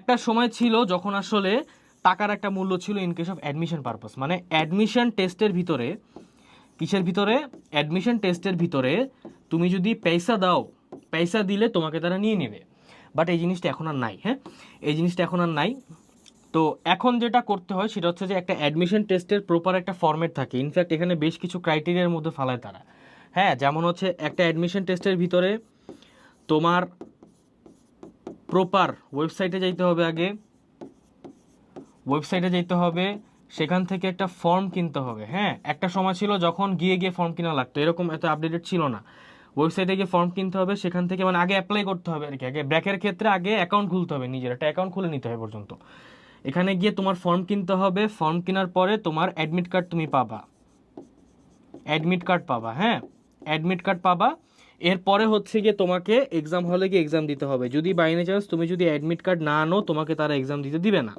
একটা সময় ছিল যখন আসলে টাকার একটা মূল্য ছিল in case of admission purpose, মানে অ্যাডমিশন টেস্টের ভিতরে, কিসের ভিতরে, অ্যাডমিশন টেস্টের ভিতরে তুমি যদি পয়সা দাও, পয়সা দিলে তোমাকে তারা নিয়ে নেবে। বাট এই জিনিসটা এখন আর নাই। হ্যাঁ, এই জিনিসটা এখন আর নাই। তো এখন যেটা করতে হয় সেটা হচ্ছে যে একটা অ্যাডমিশন টেস্টের প্রপার একটা ফর্মেট থাকে। ইনফ্যাক্ট এখানে বেশ কিছু ক্রাইটেরিয়ার মধ্যে ফালায় তারা। হ্যাঁ, যেমন হচ্ছে একটা অ্যাডমিশন টেস্টের ভিতরে তোমার প্রপার ওয়েবসাইটে যাইতে হবে, আগে ওয়েবসাইটে যেতে হবে, সেখান থেকে একটা ফর্ম কিনতে হবে। হ্যাঁ, একটা সময় ছিল যখন গিয়ে গিয়ে ফর্ম কিনা লাগতো, এরকম এত আপডেটেড ছিল না। ওয়েবসাইটে গিয়ে ফর্ম কিনতে হবে, সেখান থেকে মানে আগে অ্যাপ্লাই করতে হবে আর কি। আগে ব্র্যাকের ক্ষেত্রে আগে অ্যাকাউন্ট খুলতে হবে, নিজের একটা অ্যাকাউন্ট খুলে নিতে হবে পর্যন্ত। এখানে গিয়ে তোমার ফর্ম কিনতে হবে, ফর্ম কেনার পরে তোমার অ্যাডমিট কার্ড তুমি পাবা, অ্যাডমিট কার্ড পাবা। হ্যাঁ, অ্যাডমিট কার্ড পাবা। এরপরে হচ্ছে গিয়ে তোমাকে এক্সাম হলে গিয়ে এক্সাম দিতে হবে। যদি বাই এনি চান্স তুমি যদি অ্যাডমিট কার্ড না আনো, তোমাকে তারা এক্সাম দিতে দিবে না।